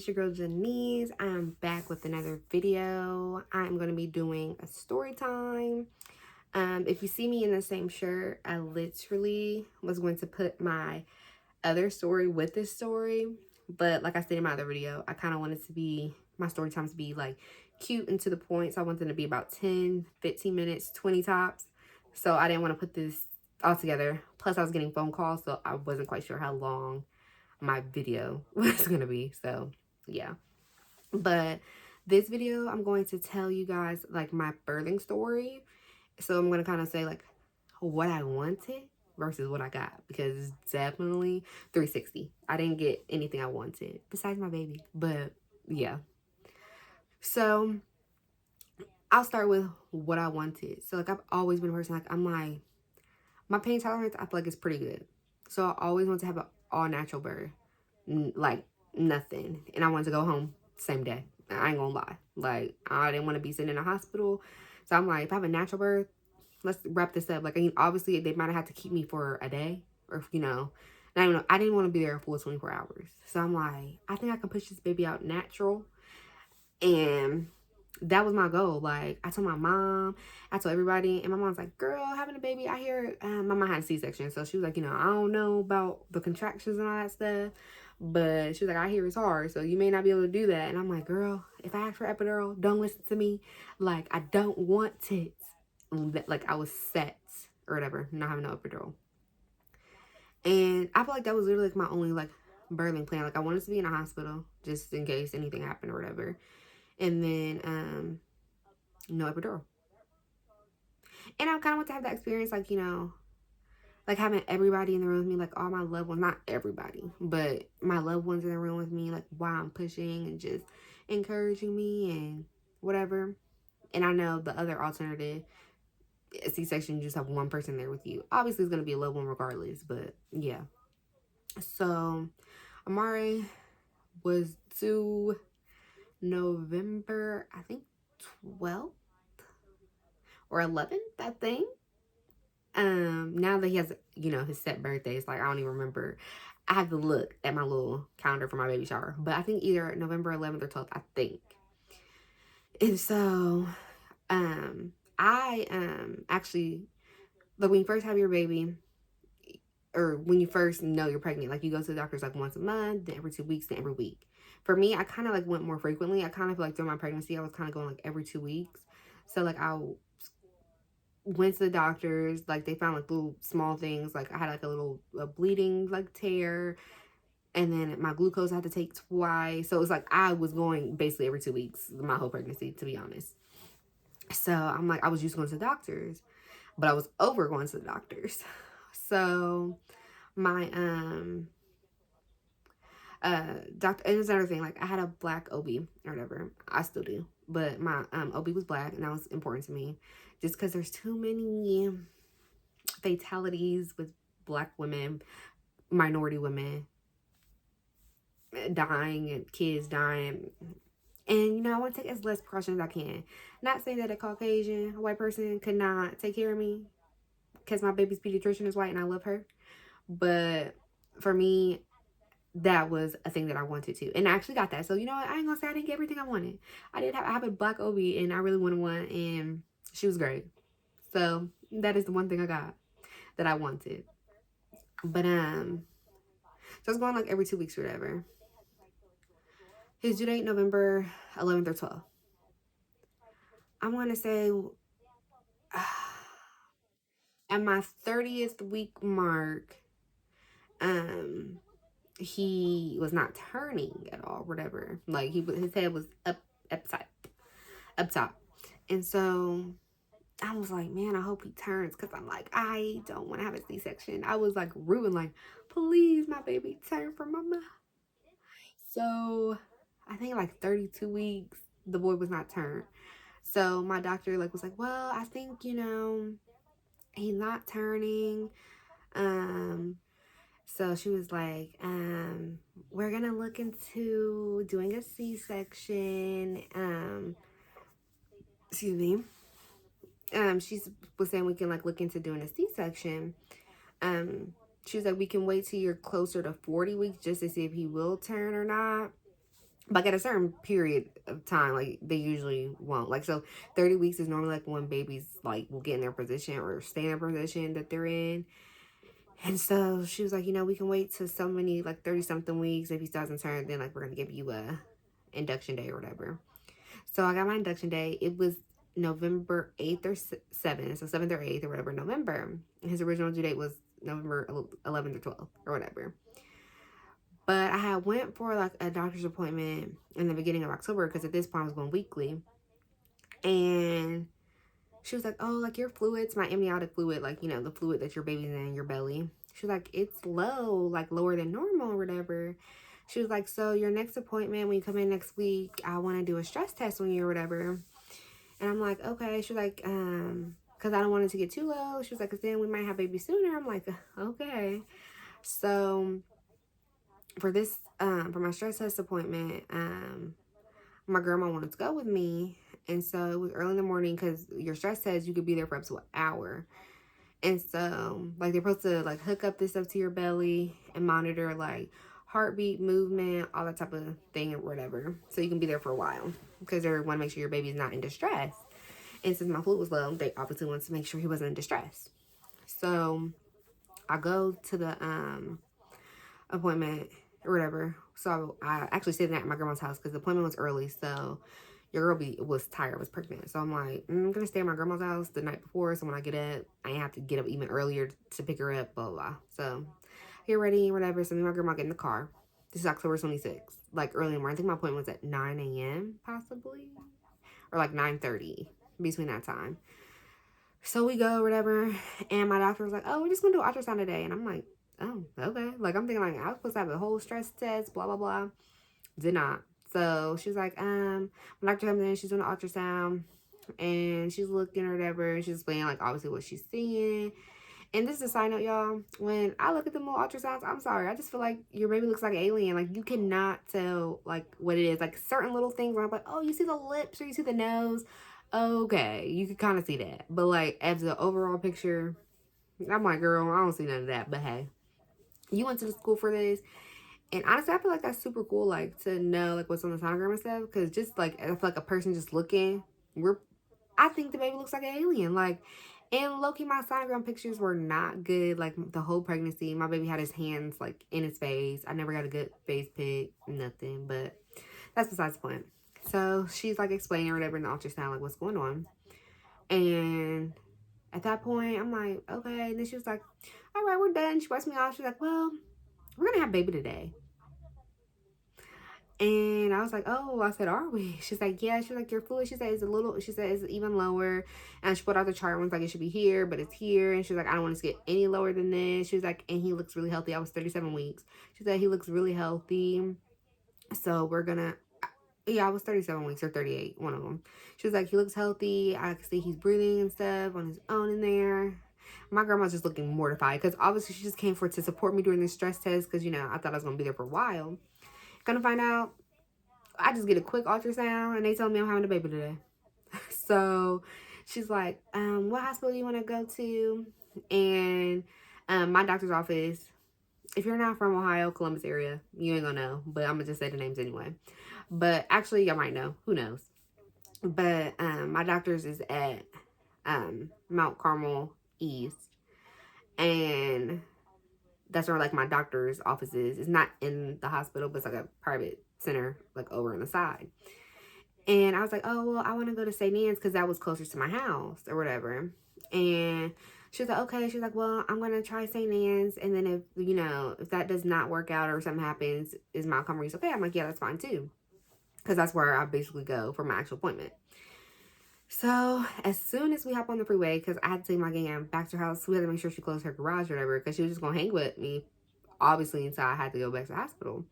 it's your girl Janice. I'm back with another video. I'm going to be doing a story time. If you see me in the same shirt, I literally was going to put my other story with this story. But like I said in my other video, I kind of wanted to be, my story times to be like cute and to the point. So I wanted them to be about 10, 15 minutes, 20 tops. So I didn't want to put this all together. Plus I was getting phone calls, so I wasn't quite sure how long my video was gonna be. So yeah, but this video I'm going to tell you guys like my birthing story. So I'm gonna kind of say like what I wanted versus what I got, because it's definitely 360. I didn't get anything I wanted besides my baby, but yeah. So I'll start with what I wanted. So like I've always been a person like I'm like, my pain tolerance I feel like is pretty good. So I always want to have an all natural birth. Like nothing, and I wanted to go home same day. I ain't gonna lie, like I didn't want to be sitting in a hospital. So I'm like, if I have a natural birth, let's wrap this up. Like, I mean, obviously they might have had to keep me for a day, or not even, I didn't want to be there a full 24 hours. So I'm like, I think I can push this baby out natural. And that was my goal. Like, I told my mom, I told everybody, and my mom's like, girl, having a baby, I hear, my mom had a C-section. So she was like, I don't know about the contractions and all that stuff, but she was like, I hear it's hard, so you may not be able to do that. And I'm like, girl, if I ask for epidural, don't listen to me. Like, I don't want tits. Like, I was set or whatever, not having no epidural. And I feel like that was literally like my only like birthing plan. Like, I wanted to be in a hospital just in case anything happened or whatever. And then no epidural. And I kind of want to have that experience, like, like having everybody in the room with me, like all my loved ones, not everybody, but my loved ones in the room with me, like while I'm pushing and just encouraging me and whatever. And I know the other alternative, a C-section, you just have one person there with you. Obviously, it's going to be a loved one regardless, but yeah. So Omarii was due November, I think 12th or 11th, I think. Now that he has, his set birthday, it's like I don't even remember. I have to look at my little calendar for my baby shower, but I think either November 11th or 12th, I think. And so I actually, like, when you first have your baby, or when you first know you're pregnant, like, you go to the doctors like once a month, then every 2 weeks, then every week. For me, I kind of like went more frequently. I kind of feel like through my pregnancy I was kind of going like every 2 weeks. So like I went to the doctors, like they found like little small things, like I had like a bleeding like tear, and then my glucose I had to take twice. So it was like I was going basically every 2 weeks my whole pregnancy, to be honest. So I'm like, I was used to going to the doctors, but I was over going to the doctors. So my doctor, and it's another thing, like I had a black OB or whatever, I still do, but my OB was black, and that was important to me just because there's too many fatalities with black women, minority women dying, and kids dying. And I want to take as less precautions as I can. Not saying that a Caucasian, a white person could not take care of me, because my baby's pediatrician is white and I love her. But for me, that was a thing that I wanted to, and I actually got that. So you know what, I ain't gonna say I didn't get everything I wanted. I have a black OB, and I really wanted one, and she was great. So that is the one thing I got that I wanted. But so I was going like every 2 weeks or whatever. His due date November 11th or 12th. I'm gonna say at my 30th week mark, he was not turning at all, whatever. Like his head was up top. And so I was like, man, I hope he turns, because I'm like, I don't want to have a C-section. I was like ruined, like, please, my baby, turn for mama. So I think like 32 weeks, the boy was not turned. So my doctor like was like, well, I think, he's not turning. So she was like, we're gonna look into doing a C-section. Excuse me. She was saying we can like look into doing a C-section. She was like, we can wait till you're closer to 40 weeks just to see if he will turn or not. Like at a certain period of time, like they usually won't. Like so 30 weeks is normally like when babies like will get in their position or stay in their position that they're in. And so she was like, we can wait to so many like 30 something weeks. If he doesn't turn, then like we're gonna give you a induction day or whatever. So I got my induction day. It was November 8th or 7th. So 7th or 8th or whatever, November. His original due date was November 11th or 12th or whatever. But I had went for like a doctor's appointment in the beginning of October because at this point I was going weekly. And she was like, oh, like your fluids, my amniotic fluid, like, the fluid that your baby's in your belly. She was like, it's low, like lower than normal or whatever. She was like, so your next appointment, when you come in next week, I want to do a stress test on you or whatever. And I'm like, okay. She was like, because I don't want it to get too low. She was like, because then we might have baby sooner. I'm like, okay. So for this, for my stress test appointment, my grandma wanted to go with me. And so it was early in the morning because your stress test, you could be there for up to an hour. And so, like, they're supposed to, like, hook up this up to your belly and monitor, like, heartbeat, movement, all that type of thing or whatever. So you can be there for a while because they want to make sure your baby's not in distress. And since my fluid was low, they obviously wanted to make sure he wasn't in distress. So I go to the appointment or whatever. So I actually stayed at my grandma's house because the appointment was early. So your girl was tired, was pregnant. So I'm like, I'm going to stay at my grandma's house the night before. So when I get up, I have to get up even earlier to pick her up, blah, blah, blah. So get ready, whatever. So me and my grandma get in the car. This is October 26th, like early in the morning. I think my appointment was at 9 a.m. possibly, or like 9:30 between that time. So we go, whatever. And my doctor was like, oh, we're just going to do an ultrasound today. And I'm like, oh, okay. Like, I'm thinking, like, I was supposed to have a whole stress test, blah, blah, blah. Did not. So she's like, my doctor comes in, she's doing the ultrasound, and she's looking or whatever, and she's explaining, like, obviously what she's seeing. And this is a side note, y'all. When I look at the little ultrasounds, I'm sorry, I just feel like your baby looks like an alien. Like, you cannot tell, like, what it is. Like, certain little things where I'm like, oh, you see the lips or you see the nose. Okay, you can kind of see that. But, like, as the overall picture, I'm like, girl, I don't see none of that. But, hey, you went to the school for this. And honestly, I feel like that's super cool, like, to know, like, what's on the sonogram and stuff. Because just, like, I feel like a person just looking, I think the baby looks like an alien. Like, and low-key, my sonogram pictures were not good. Like, the whole pregnancy, my baby had his hands, like, in his face. I never got a good face pic, nothing. But that's besides the point. So she's, like, explaining or whatever in the ultrasound, like, what's going on. And at that point, I'm like, okay. And then she was like, all right, we're done. She wipes me off. She's like, well, we're going to have baby today. And I was like, oh, I said, are we? She's like, yeah. She's like, your fluid, she said, she said, it's even lower. And she put out the chart and was like, it should be here, but it's here. And she's like, I don't want to get any lower than this. She was like, and he looks really healthy. I was 37 weeks. She said, he looks really healthy. So we're gonna, yeah, I was 37 weeks or 38, one of them. She was like, he looks healthy. I can see he's breathing and stuff on his own in there. My grandma's just looking mortified because obviously she just came to support me during this stress test because, I thought I was going to be there for a while. Gonna find out, I just get a quick ultrasound and they tell me I'm having a baby today. So she's like, what hospital do you want to go to? And my doctor's office, if you're not from Ohio, Columbus area, you ain't gonna know, but I'm gonna just say the names anyway. But actually, y'all might know. Who knows? But my doctor's is at Mount Carmel East. And that's where, like, my doctor's office is. It's not in the hospital, but it's like a private center, like, over on the side. And I was like, oh, well, I want to go to St. Anne's because that was closer to my house or whatever. And she was like, okay. She's like, well, I'm going to try St. Anne's. And then if that does not work out or something happens, is Montgomery's okay? I'm like, yeah, that's fine too. Because that's where I basically go for my actual appointment. So as soon as we hop on the freeway, because I had to take my gang back to her house, we had to make sure she closed her garage or whatever, because she was just going to hang with me, obviously, until I had to go back to the hospital.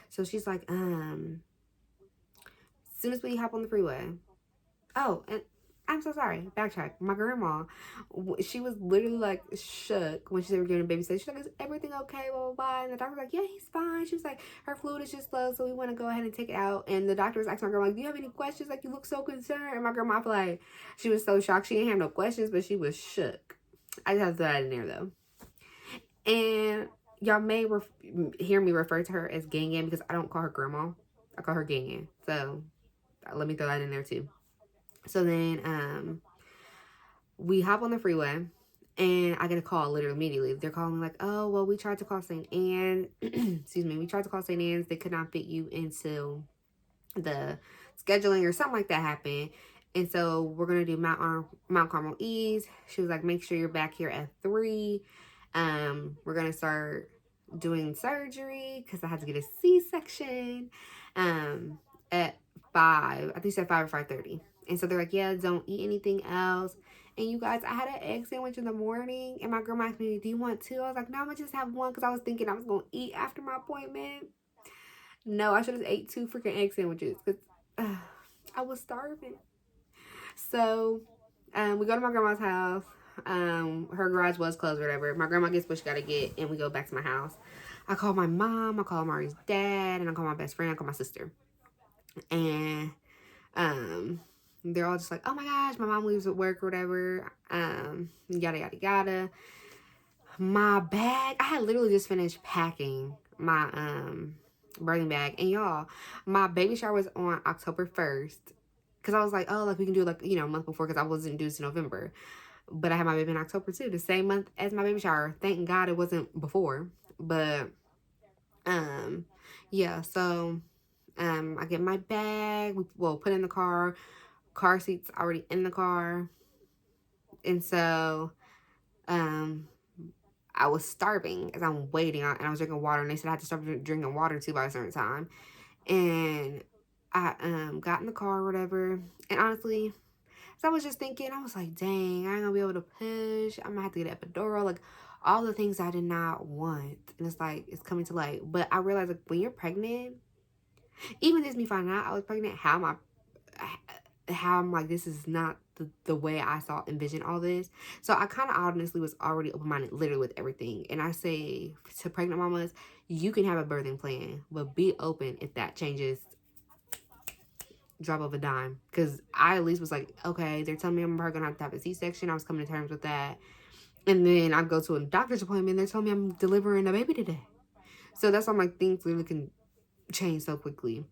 So she's like, as soon as we hop on the freeway. Oh, and I'm so sorry. Backtrack. My grandma, she was literally like shook when she said we're getting a baby. She's like, is everything okay? Blah, blah, blah. And the doctor was like, yeah, he's fine. She was like, her fluid is just low, so we want to go ahead and take it out. And the doctor was asking my grandma, like, do you have any questions? Like, you look so concerned. And my grandma, like, she was so shocked. She didn't have no questions, but she was shook. I just have to throw that in there, though. And y'all may hear me refer to her as Gang Gang because I don't call her grandma. I call her Ganyan. So let me throw that in there too. So then we hop on the freeway and I get a call literally immediately. They're calling like, oh, well, we tried to call St. Anne's. Excuse me. We tried to call St. Anne's. They could not fit you into the scheduling or something like that happened. And so we're going to do Mount Carmel East. She was like, make sure you're back here at 3. We're going to start doing surgery because I had to get a C-section at 5. I think she said 5 or 5:30. And so they're like, yeah, don't eat anything else. And you guys, I had an egg sandwich in the morning. And my grandma asked me, do you want 2? I was like, no, I'm going to just have 1 because I was thinking I was going to eat after my appointment. No, I should have ate 2 freaking egg sandwiches because I was starving. So we go to my grandma's house. Her garage was closed or whatever. My grandma gets what she got to get, and we go back to my house. I call my mom, I call Omari's dad, and I call my best friend, I call my sister. And they're all just like, oh my gosh, my mom leaves at work or whatever. Yada, yada, yada. My bag, I had literally just finished packing my birthing bag. And y'all, my baby shower was on October 1st. Because I was like, oh, like we can do like, a month before because I wasn't due to November. But I had my baby in October too, the same month as my baby shower. Thank God it wasn't before. But yeah, so I get my bag, put in the car seats already in the car. And so I was starving as I'm waiting, and I was drinking water, and they said I had to start drinking water too by a certain time. And I got in the car or whatever, and honestly, so I was just thinking, I was like, dang, I ain't gonna be able to push. I'm gonna have to get an epidural, like all the things I did not want. And it's like, it's coming to light. But I realized, like, when you're pregnant, even just me finding out I was pregnant, how I'm like, this is not the way I saw envision all this. So I kind of honestly was already open-minded literally with everything. And I say to pregnant mamas, you can have a birthing plan, but be open if that changes drop of a dime. Because I at least was like, okay, they're telling me I'm probably gonna have a C-section. I was coming to terms with that. And then I go to a doctor's appointment, they're telling me I'm delivering a baby today. So that's why my things really can change so quickly.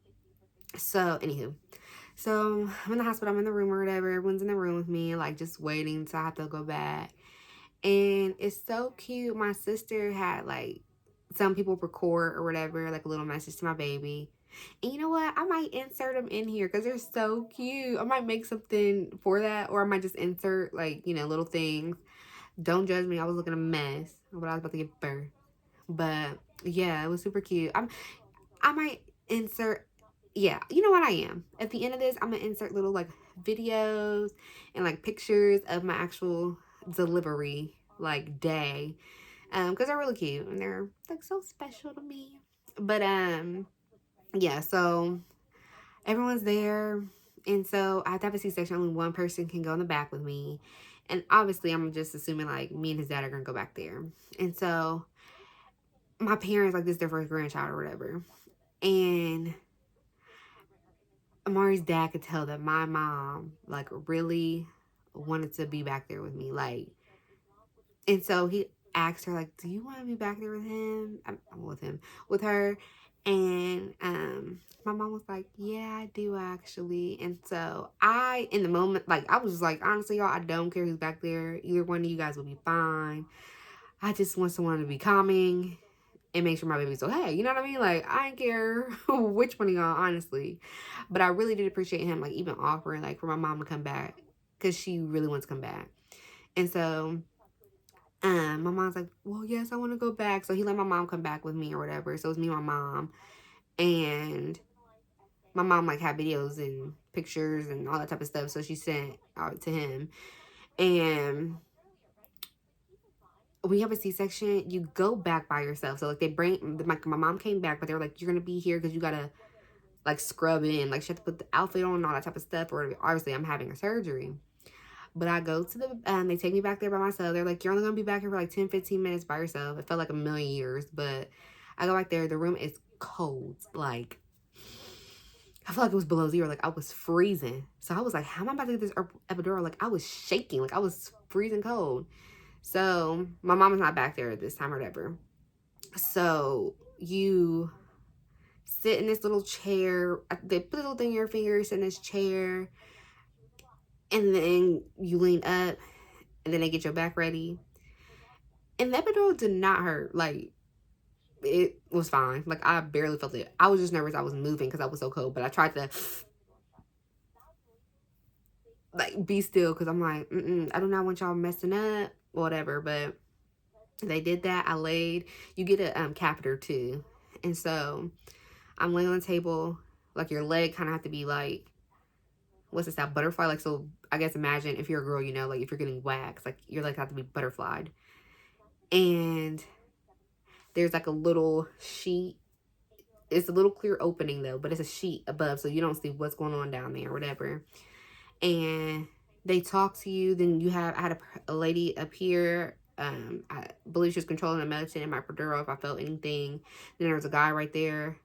So anywho, so I'm in the hospital, I'm in the room or whatever, everyone's in the room with me, like just waiting, so I have to go back. And it's so cute. My sister had like some people record or whatever, like a little message to my baby. And you know what? I might insert them in here because they're so cute. I might make something for that, or I might just insert like, little things. Don't judge me. I was looking a mess when I was about to give birth. But yeah, it was super cute. I might insert, yeah, you know what I am. At the end of this, I'm going to insert little like videos and like pictures of my actual delivery like day. Because they're really cute and they're like so special to me. But yeah, so everyone's there. And so I have to have a C-section. Only one person can go in the back with me. And obviously, I'm just assuming, like, me and his dad are going to go back there. And so my parents, like, this is their first grandchild or whatever. And Omari's dad could tell that my mom, like, really wanted to be back there with me. Like, and so he asked her, like, do you want to be back there with him? With her. And my mom was like, yeah, I do actually. And so in the moment, like, I was like, honestly, y'all, I don't care who's back there. Either one of you guys will be fine. I just want someone to be calming and make sure my baby's okay. You know what I mean? Like, I don't care which one of y'all, honestly. But I really did appreciate him, like, even offering, like, for my mom to come back. Because she really wants to come back. And so my mom's like, well, yes, I want to go back. So he let my mom come back with me or whatever. So it was me and my mom. And my mom, like, had videos and pictures and all that type of stuff. So she sent out to him. And when you have a C-section, you go back by yourself. So, like, they bring, like, my mom came back, but they were like, you're going to be here because you got to, like, scrub in. Like, she had to put the outfit on and all that type of stuff. Or obviously, I'm having a surgery. But I go to they take me back there by myself. They're like, you're only going to be back here for like 10, 15 minutes by yourself. It felt like a million years. But I go back there. The room is cold. Like, I feel like it was below 0. Like, I was freezing. So I was like, how am I about to get this epidural? Like, I was shaking. Like, I was freezing cold. So my mom is not back there at this time or whatever. So you sit in this little chair. They put a little thing in your fingers in this chair. And then you lean up. And then they get your back ready. And that epidural did not hurt. Like, it was fine. Like, I barely felt it. I was just nervous I was moving because I was so cold. But I tried to, like, be still because I'm like, I do not want y'all messing up. Whatever. But they did that. I laid. You get a catheter, too. And so I'm laying on the table. Like, your leg kind of have to be, like, what's this, that butterfly? Like, so I guess imagine if you're a girl, you know, like, if you're getting waxed, like, your legs have to be butterflied. And there's like a little sheet. It's a little clear opening though, but it's a sheet above, so you don't see what's going on down there or whatever. And they talk to you. Then I had a lady up here. I believe she was controlling the medicine in my epidural if I felt anything. Then there was a guy right there.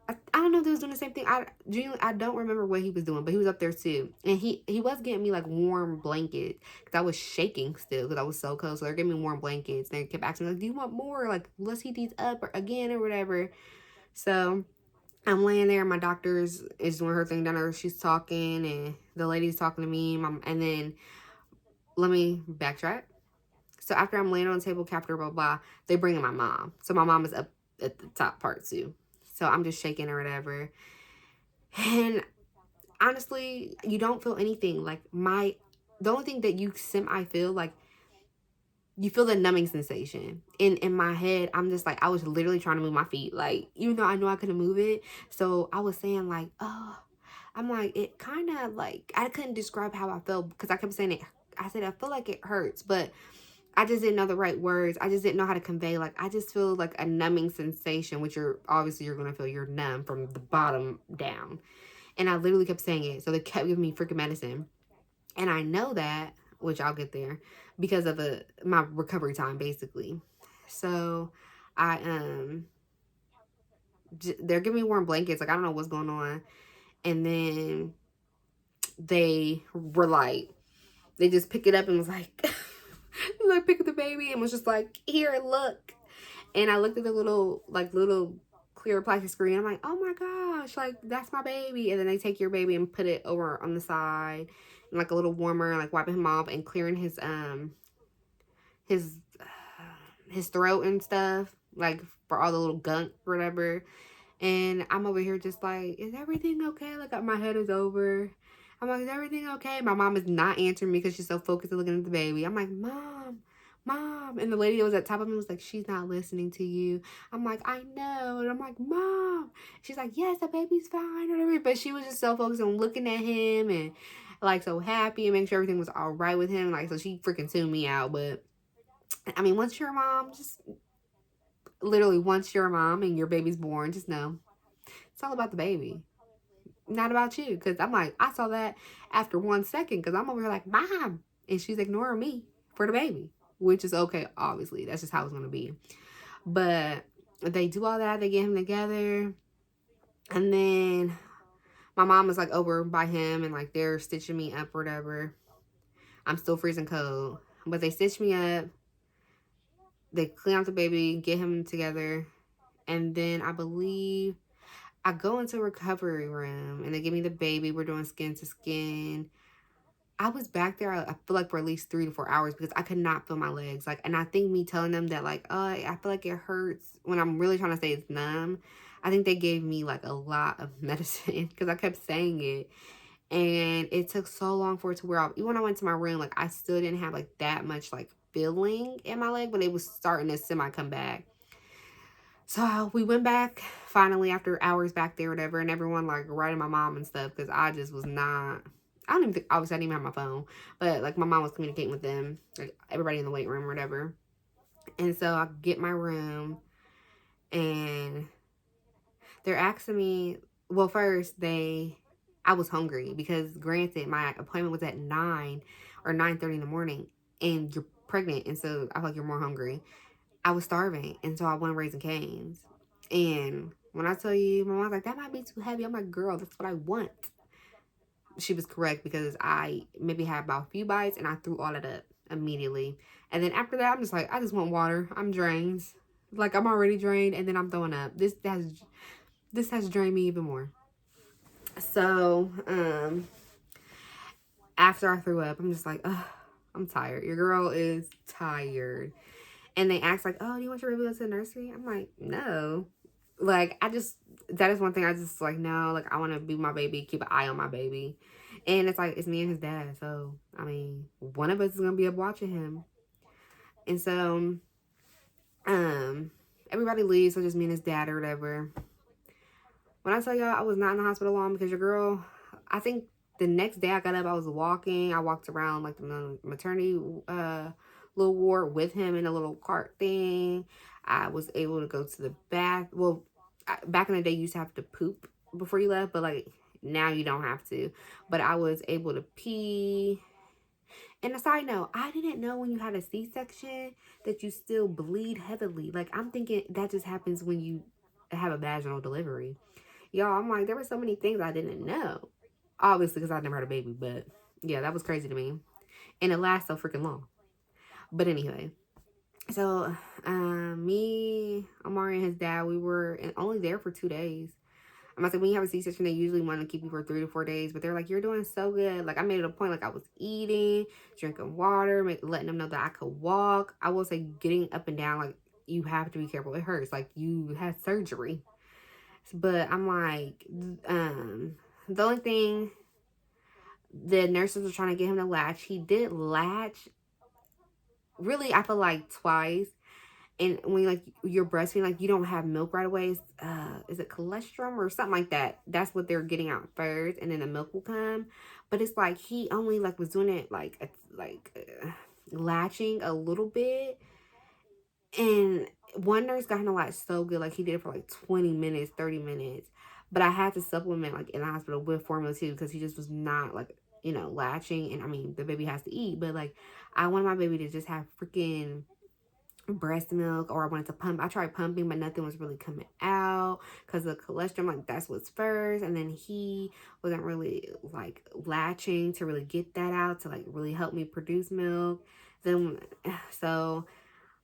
I don't know if they was doing the same thing. I don't remember what he was doing, but he was up there too. And he was getting me like warm blankets because I was shaking still because I was so cold. So they're giving me warm blankets. They kept asking me like, do you want more? Like, let's heat these up or again or whatever. So I'm laying there. My doctor is doing her thing down there. She's talking and the lady's talking to me. And then let me backtrack. So after I'm laying on the table, catheter, blah, blah, they bring in my mom. So my mom is up at the top part too. So I'm just shaking or whatever. And honestly, you don't feel anything. Like the only thing that you feel, like, you feel the numbing sensation. In my head, I'm just like, I was literally trying to move my feet. Like, even though I know I couldn't move it. So I was saying like, oh, I'm like, it kind of like, I couldn't describe how I felt because I kept saying it. I said, I feel like it hurts, but I just didn't know the right words. I just didn't know how to convey. Like, I just feel like a numbing sensation, which you're going to feel you're numb from the bottom down. And I literally kept saying it. So they kept giving me freaking medicine. And I know that, which I'll get there, because of my recovery time, basically. So they're giving me warm blankets. Like, I don't know what's going on. And then they were like, they just pick it up and was like, like, pick up the baby and was just like, here, look. And I looked at the little clear plastic screen. I'm like, oh my gosh, like, that's my baby. And then they take your baby and put it over on the side and like a little warmer, like wiping him off and clearing his throat and stuff, like for all the little gunk or whatever. And I'm over here just like, is everything okay? Like, my head is over. I'm like, is everything okay? My mom is not answering me because she's so focused on looking at the baby. I'm like, Mom. And the lady that was at top of me was like, she's not listening to you. I'm like, I know. And I'm like, Mom. She's like, yes, the baby's fine. Whatever. But she was just so focused on looking at him and like so happy and making sure everything was all right with him. Like, so she freaking tuned me out. But I mean, once you're a mom, just literally once you're a mom and your baby's born, just know it's all about the baby, not about you. Because I'm like, I saw that after 1 second because I'm over here like, Mom. And she's ignoring me for the baby, which is okay. Obviously, that's just how it's going to be. But they do all that. They get him together. And then my mom was like over by him and like they're stitching me up or whatever. I'm still freezing cold. But they stitch me up. They clean out the baby, get him together. And then I believe I go into recovery room and they give me the baby. We're doing skin to skin. I was back there, I feel like for at least 3 to 4 hours because I could not feel my legs. Like, and I think me telling them that like, oh, I feel like it hurts when I'm really trying to say it's numb. I think they gave me like a lot of medicine because I kept saying it. And it took so long for it to wear off. Even when I went to my room, like I still didn't have like that much like feeling in my leg, but it was starting to semi come back. So we went back finally after hours back there, whatever, and everyone like writing my mom and stuff because I just was not. I don't even think, obviously I didn't even have my phone, but like my mom was communicating with them, like everybody in the weight room or whatever. And so I get my room and they're asking me, well, first I was hungry because granted my appointment was at 9 or 9:30 in the morning and you're pregnant. And so I feel like you're more hungry. I was starving. And so I wanted Raising Cane's. And when I tell you, my mom's like, that might be too heavy. I'm like, girl, that's what I want. She was correct because I maybe had about a few bites and I threw all of it up immediately. And then after that, I'm just like, I just want water. I'm drained. Like, I'm already drained and then I'm throwing up. this has drained me even more. So, after I threw up, I'm just like, ugh, I'm tired. Your girl is tired. And they asked like, oh, do you want your baby to go to the nursery? I'm like, no. Like, that is one thing I just like, no, like, I want to be my baby, keep an eye on my baby. And it's like, it's me and his dad. So, I mean, one of us is going to be up watching him. And so, everybody leaves, so just me and his dad or whatever. When I tell y'all I was not in the hospital long because your girl, I think the next day I got up, I was walking. I walked around like the maternity little ward with him in a little cart thing. I was able to go to the bath. Well, back in the day, you used to have to poop before you left, but like now you don't have to. But I was able to pee. And a side note, I didn't know when you had a C-section that you still bleed heavily. Like, I'm thinking that just happens when you have a vaginal delivery. Y'all, I'm like, there were so many things I didn't know. Obviously, because I'd never had a baby, but yeah, that was crazy to me. And it lasts so freaking long. But anyway, so me, Omarii, and his dad, we were only there for 2 days. I'm gonna say, when you have a C-section, they usually want to keep you for 3 to 4 days, but they're like, you're doing so good. Like, I made it a point, like, I was eating, drinking water, letting them know that I could walk. I will say, getting up and down, like, you have to be careful. It hurts. Like, you had surgery. But I'm like, the only thing, the nurses were trying to get him to latch. He did latch, really, I feel like twice. And when you're breastfeeding, like, you don't have milk right away. Is it colostrum or something like that? That's what they're getting out first, and then the milk will come. But it's like he only like was doing it latching a little bit, and one nurse got him to latch so good, like he did it for like 20 minutes, 30 minutes. But I had to supplement like in the hospital with formula too, because he just was not like, latching. And I mean, the baby has to eat, but like I wanted my baby to just have freaking breast milk, or I wanted to pump. I tried pumping, but nothing was really coming out because of the cholesterol. Like, that's what's first. And then he wasn't really like latching to really get that out to like really help me produce milk. Then so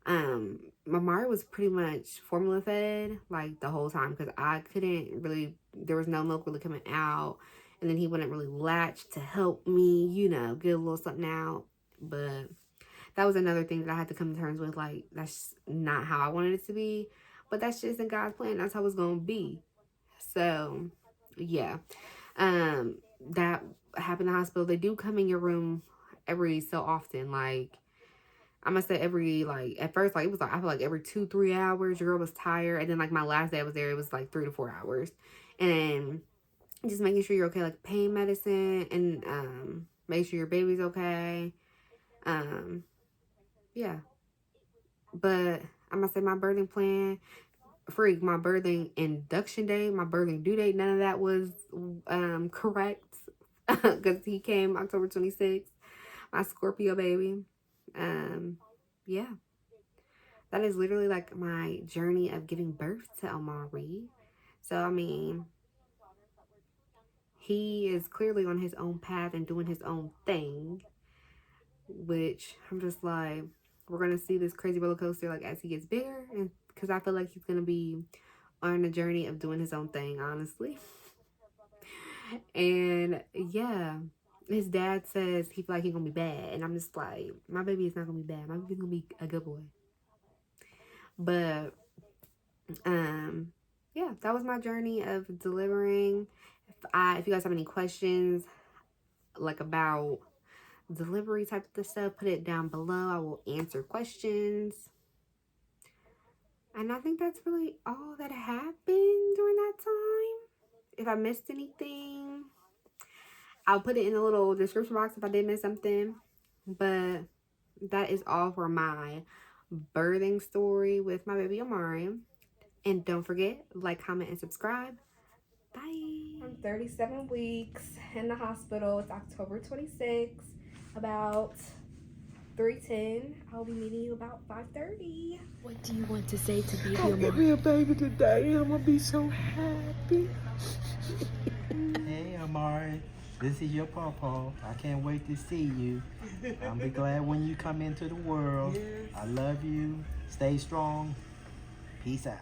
Omarii was pretty much formula fed like the whole time, because I couldn't really, there was no milk really coming out. And then he wouldn't really latch to help me, get a little something out. But that was another thing that I had to come to terms with. Like, that's not how I wanted it to be, but that's just in God's plan. That's how it's gonna be. So yeah, that happened in the hospital. They do come in your room every so often. Like, I'm gonna say every, like, at first, like, it was like, I feel like every 2-3 hours. Your girl was tired. And then like my last day I was there, it was like 3 to 4 hours. And just making sure you're okay, like pain medicine, and make sure your baby's okay. Yeah. But I'm gonna say my birthing plan, my birthing induction date, my birthing due date, none of that was correct. Because he came October 26th, my Scorpio baby. Yeah. That is literally like my journey of giving birth to Omarii. So I mean, he is clearly on his own path and doing his own thing, which I'm just like, we're gonna see this crazy roller coaster like as he gets bigger, and because I feel like he's gonna be on a journey of doing his own thing, honestly. And yeah, his dad says he feel like he's gonna be bad, and I'm just like, my baby is not gonna be bad. My baby's gonna be a good boy. But yeah, that was my journey of delivering. If you guys have any questions like about delivery type of stuff, put it down below. I will answer questions. And I think that's really all that happened during that time. If I missed anything, I'll put it in the little description box if I did miss something. But that is all for my birthing story with my baby Omarii. And don't forget, like, comment, and subscribe. Bye. I'm 37 weeks in the hospital. It's October 26th, about 3:10. I'll be meeting you about 5:30. What do you want to say to baby Omarii? Give me a baby today. I'm gonna be so happy. Hey Omarii, this is your pawpaw. I can't wait to see you. I'll be glad when you come into the world. Yes. I love you. Stay strong. Peace out.